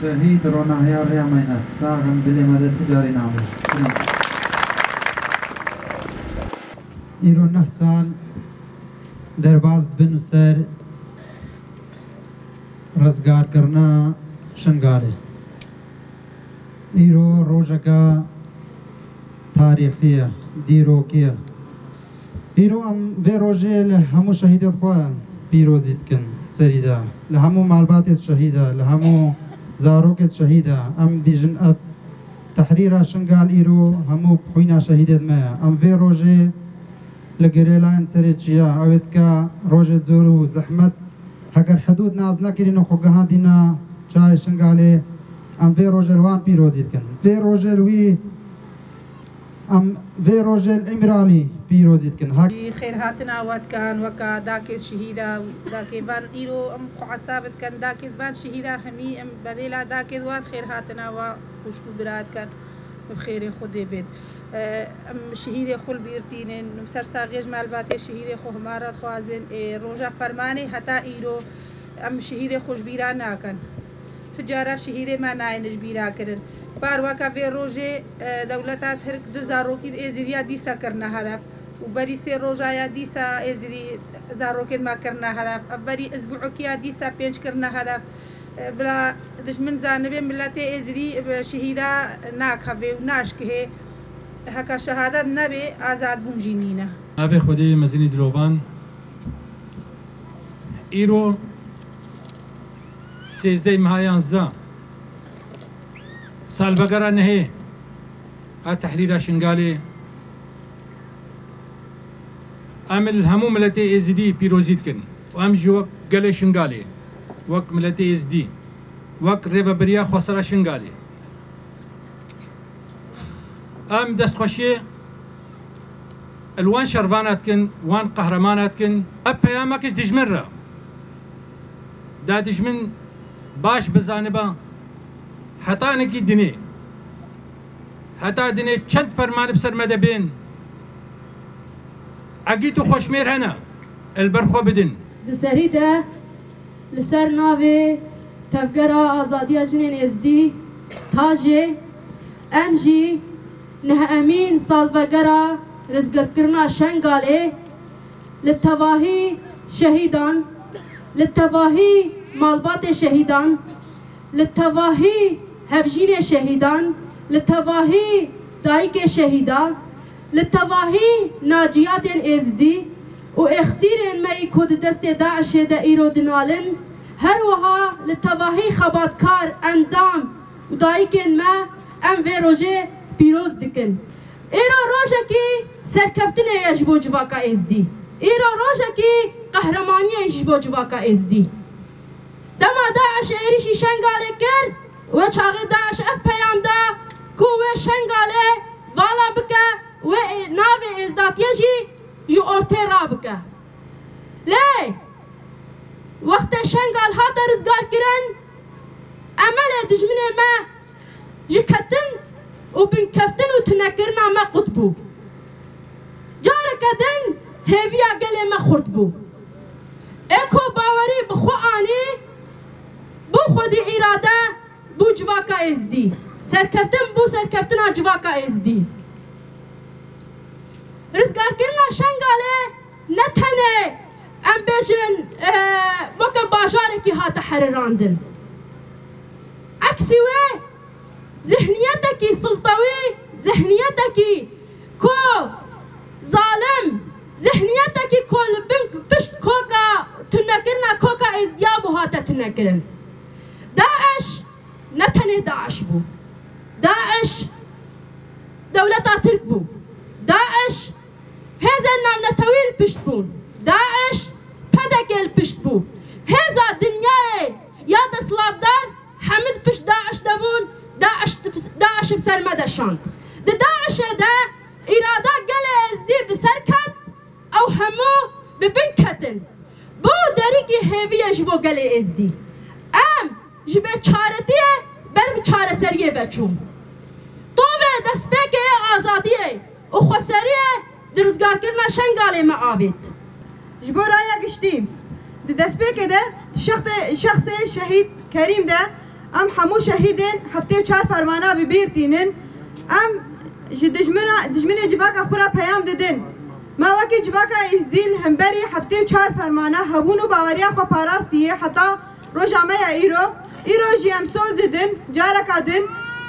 شهید روناهیا ریامینات ساغم بلی مدد تجاری نامه ایرو 9 سال درباز بن سر رزگار کرنا شنگاله ایرو روزکا تاریخیه دیروکیه ایرو ام به روزه لهمو شهیدت خواه پیروزیت کن سریدا لهمو معلباتت شهیده لهمو زاروكت شهيدة أم بيجن تحرير شنقال إيرو همو بخوينا شهيدة ما أم في روجي لقريلان سريتشيا أويتكا روجي زورو زحمت هكر حدود ناز نكرينو خوغهان دينا شاي شنقالي أم في روجي الوان بيروزيت كن في روجي الوي أم في روجي الإمرالي بيروزيت كن خير هاتنا وات كان وكا داكيز شهيدة داكي بان إيرو أم قعصابت كان داكيز بان شهيدة همي أم بديلا داكيز وان خير هاتنا وخشبو براد كان بخير خودي بين أم شهيدة خل بيرتينين نمسر ساغيج مالباتي شهيدة خو همارات خوازن روجا فرماني حتى إيرو أم شهيدة خوش بيران ناكن تجارة شهيدة ما ناينج بيرا كرن باروكا في روجي دولتات هرك دزاروكي إزيديا ديسا كرنا هدف وبري سي روجايا ديسا إزيدي زاروكي ما كرنا هدف بري أسبوعكيا ديسا بينش كرنا هدف بلا دشمن زانبي ملتي إزيدي شهيدة ناكها في وناشكه هكا شهادة نبي آزاد بومجينينا أبي خدي مزيني دلوبان إيرو سيزدي مهايانزدا سال بقرة نهي التحرير شنقالي أمل همو ملتي إزدي بيروزيت كن وأم جو قالي شنقالي وك ملتي إزدي وك ريبا بريا خسرة شنقالي أم دست خوشي الوان شربانات كن وان قهرمانات كن أب بيامكش دجمرة دا دجمن باش بزانبا حتى نكي دني حتى دني چند فرمان بسر مدبين عقيتو خوشمير هنا البرخو بدن بسريده لسر ناوي تفقرا آزادية جنين ازدي تاجي امجي نه امين صالبقرا رزقر كرنا شنقالي للتواهي شهيدان للتواهي مالبات شهيدان للتواهي هبجين شهيدان للتواهي دايك شهيدان للتواهي ناجيات ازدي واخسير ما يكود دست داعش دا ايرو دنالن هروها للتواهي خباتكار اندام ودايك ما ام في روجي بيروز دكن ايرو روجكي سركفتنا يجبو جواكا ازدي ايرو روجكي قهرمانية يجبو جواكا ازدي دما داعش ايريشي شنغالي كر وچاغي داعش اف پیام دا كوه شنغالي والا بكا و ناوي ازدات يجي جو اورتي رابكا ليه وقت شنغال هادا رزگار كرن عمل دجمنه ما جكتن وبنكفتن وتنكرنا ما قطبو جاركدن هيفيا قلي ما خرطبو اكو باوري بخو اني بو خودي اراده بو جواكا ازدي سركفتن بو سركفتنا جواكا ازدي رزقار كرنا شنغالي نتنه ام بيجن وكا باجاركي هاتا حرراندن عكسي وي ذهنيتكي سلطوي ذهنيتكي كو ظالم ذهنيتكي كل بنك بشت كوكا تنكرنا كوكا ازديابو هاتا تنكرن داعش نتنه داعش بو داعش دولتا ترك بو داعش هذا النام نتويل بشت بون داعش بدكل بشت بو هذا الدنيا يا دسلادار حمد بشت داعش دبون داعش بسر مدى شانت داعش دا إرادة قال ازدي بسركت أو همو ببنكتن بو داريكي هيفية جبو قال ازدي ام جبه چارتيه بر چاره سریه بچوم طوبه دست بکه آزادیه و خسریه درزگار کرنا شنگاله ما آبید جبو رایا گشتیم دست بکه ده شخص شهید کریم ده ام حمو شهيدين هفته 4 فرمانه ببيرتينن ام دجمنه جباكا خورا پیام ددن ما وکی جباکا ازدیل همبری هفته 4 فرمانه هبونو باوریا خو پاراستیه حتی روجامه ایرو جی ام سوز ددن جارکا دن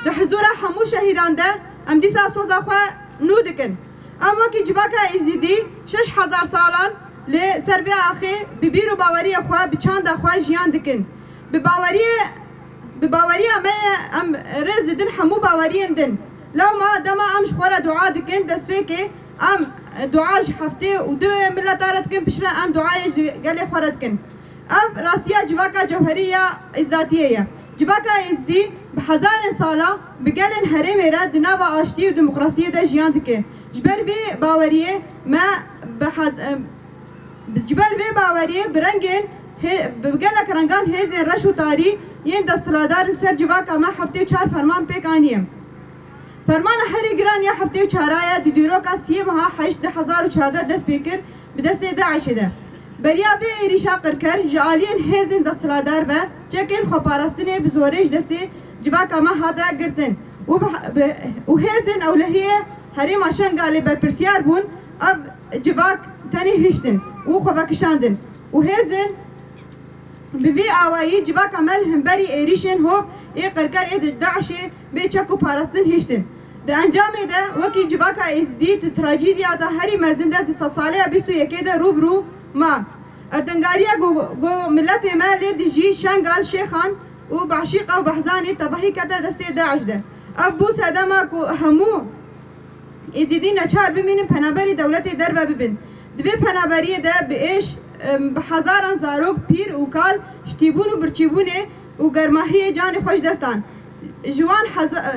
ده حضور همو شهیدان ده ام دیسا سوزا خو نو دکن ام وکی جباکا ازدی 6000 سالان ل سربیا اخی ببیرو باوریا خو بچاند خو جیان دکن بباوریا ام رز دن همو باورین دن لو ما دما ام شخورا دعا دکن دست پیکی ام دعاج هفته و دو ملتارت کن پشنا ام دعایش گلی خورد کن ام راستیا جواکا جوهریه ازداتیه جواکا ازدی بهزار ساله بگلن هرمی را دنابا آشتی و دموکراسی ده جیان دکه جبر بی باوریه ما جبر بی باوریه برنگن بگلک رنگان هزین رش و تاری ین دستلادار سر جواکا ما هفته 4 فرمان پیک آنیم فرمان هری گران یا هفته 4 دیدیرو کا سیمها 8014 دست پیکر به دست داعش ده بریا به ایریشا قرکر جالین هزین دستلادار به چکن خو پاراستنه بزورش دست جواکا ما هادا گرتن و هزین اولهیه هری ماشن گالی بر پرسیار بون اب جواک تنی هشتن و خو بکشاندن و هزین ببی آوایی جواک عمل همبری ایریشن هو ای قرکر ای داعش به چکو پاراستن هشتن ده انجام ده وکی جواکا ازدی تراجیدیا ده هری مزنده ده 100 ساله 21 ده روبرو ما اردنگاریا گو ملت ما لی جی شنگال شیخان و بعشیقه و بحزانی تباهی کده دسته داعش ده ابو سدما کو همو ازدی نچار ببینیم پنابری دولت در ببین دبی پنابری ده بیش بهزاران زاروک پیر و کال شتیبون و برچیبونه و گرماهی جان خوش دستان جوان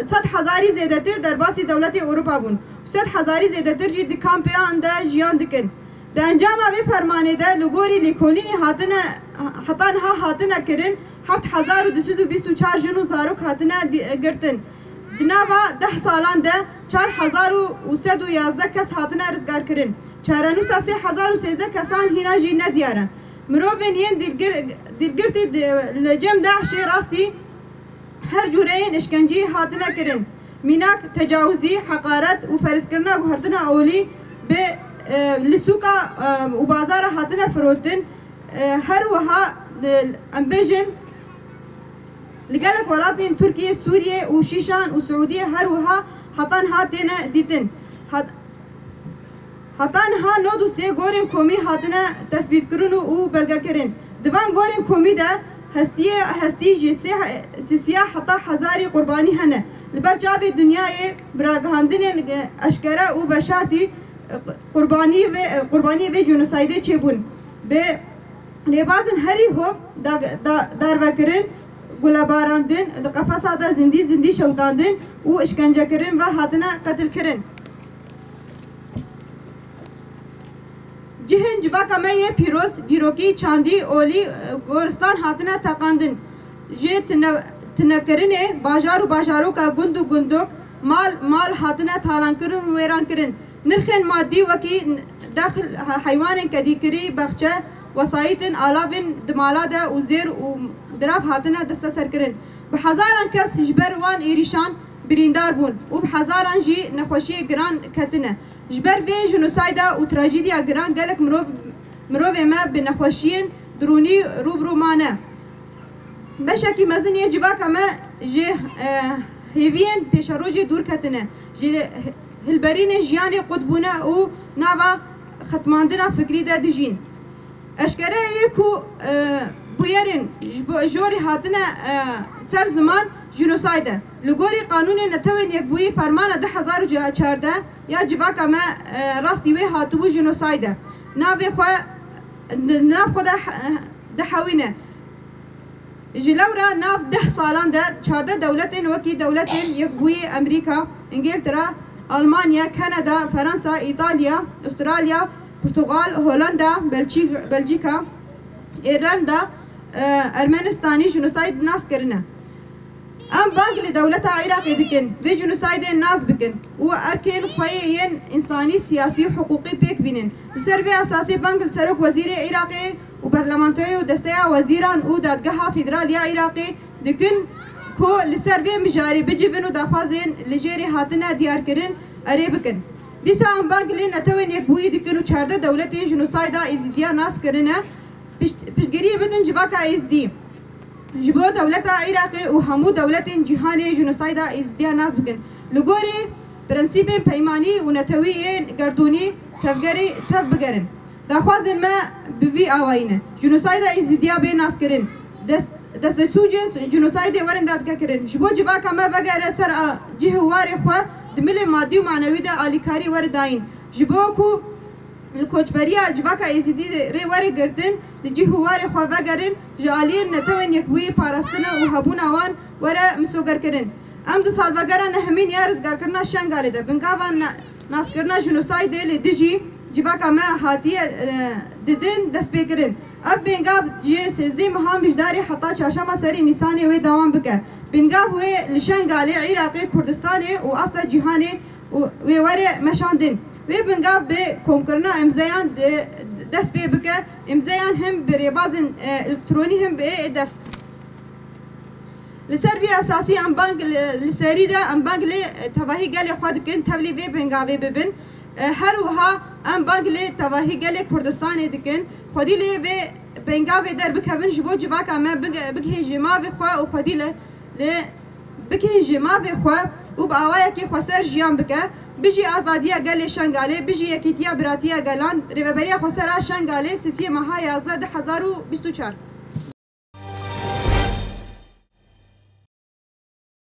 100,000 زیادتر در باسی دولت اروپا بون 100,000 زیادتر جی دی کامپیان ده جیان دکن ده انجام به فرمانه ده لگوری لیکولینی حتان ها هاتنه کرن 7224 جنو زاروک هاتنه گرتن دنابا 10 سالان ده 4111 کس هاتنه رزگار کرن چارانو ساسی 1013 کسان هینا جی ندیاره مروفین ین دیرگرتی لجم داعش راستی هر جورین اشکنجی هاتنه کرن میناک تجاوزی حقارت و فرز کرنا و هردنا اولی به لسوکا و بازار هاتنه فرودن هر وها امبیجن لقالك ولاتين تركيا سوريا وشيشان وسعودية هر وها هاتان هاتنا ديتن هاتان ها نودو سه گورم کومی هاتنه تثبیت کرن و بلگه کرن دوان گورم کومی ده هستی جی سیاه حتا هزاری قربانی هنه لبر جاب دنیای براگهاندن اشکره و بشارتی قربانی و جنوسایده چه بون به ریبازن هری هوب دار بکرن گلاباراندن قفصا دا زندی شوتاندن و اشکنجه کرن و هاتنه قتل کرن جهن جواکا مایه پیروز دیروکی چاندی اولی گورستان هاتنه تقاندن جه تنکرنه باجارو کا گندو گندوک مال هاتنه تالان کرن و ویران کرن نرخن مادی وکی داخل حیوان کدی کری بخچه وسایتن آلافن دمالا ده و زیر و دراف هاتنه دسته سر کرن به هزاران کس جبر وان ایریشان بریندار بون و به هزاران جی نخوشی گران کتنه جبر به جنوسایدا و تراژدیا گران گلک مروف ما به نخوشین درونی روبرو مانه بشکی مزنی جواکا ما جه هیوین پیشروجی دور کتنه جه هلبرین جیانی قطبونه و نوا ختماندنا فکری ده دجین اشکره یکو بویرین جوری هاتنه سر زمان جنوسایده لگوری قانون نتوین یک بوی فرمان 1014 یا جواکا ما راستی وی هاتبو جنوسایده ناف خود دحوینه جلورا ناف 10 سالان ده 14 دولتین وکی دولتین یک بوی امریکا انگلترا آلمانیا کانادا فرانسا ایتالیا استرالیا پرتغال هولندا بلژیکا ایرلندا ارمنستانی جنوساید ناس کرنه ام بانک لدولت عراقی بکن و جنوساید ناس بکن و ارکن خویین انسانی سیاسی و حقوقی پیک بینن لسر به اساسی بانک سرک وزیر عراقی و برلمانتوی و دسته وزیران و دادگاه فدرالیا عراقی دکن کو لسر به مجاری بجیبن و داخوازین لجری هاتنه دیار کرن اره بکن دیسا ام بانک لی نتوین یک بویی دکن و 14 دولتین جنوسایدا ازدیا ناس کرنه پشتگیری بدن جواکا ازدی جبو دولت عراقی و همو دولت جهانی جنوسایدا ازدیا ناس بکن لگوری پرنسیب پیمانی و نتوی گردونی تفگری تف بگرن داخوازن ما بوی آواینه جنوسایدا ازدیا به ناس کرن دست سوجن جنوسایدا ورن دادگاه کرن جبو جواکا ما بگره سر جهواری خوا دمل مادی و معنوی دا آلیکاری ورداین جبو کو الکوچبریا جواکا ازدی ری وری گردن لجی هواری خواه بگرن جالین نتوین یکوی پاراستنه و هبون آوان وره مسوگر کرن ام دو سال بگرن همین یا رزگار کرنا شنگالی ده بنگاوان ناس کرنا جنوسای دیل دیجی جواکا ما حاتیه ددن دست بگرن اب بنگاو جی سیزدی مهام بجداری حتا چاشما سری نیسانی وی دوام بکر بنگاو وی لشنگالی عراقی کردستانی و اصلا جهانی وی وره مشاندن وی بنگاو به کم کرنا امزایان دست به بکر امزایان هم بریبازن الکترونی هم به دست لسر بی اساسی ام بانک لسری ده ام بانک لی تواهی گلی خود کن تولی وی بنگاوی ببین هر وها ام بانک لی تواهی گلی کردستان دکن خودی لی وی بنگاوی در بکوین جبو جواک اما بگه جما بخوا و خودی لی بگه جما بخوا و با آوایا که خسر جیان بکه بجی آزادیا گلی شنگاله بجی یکیتیا براتیا گلان ریوبریا خسر شنگاله سیسی ماها 11 2024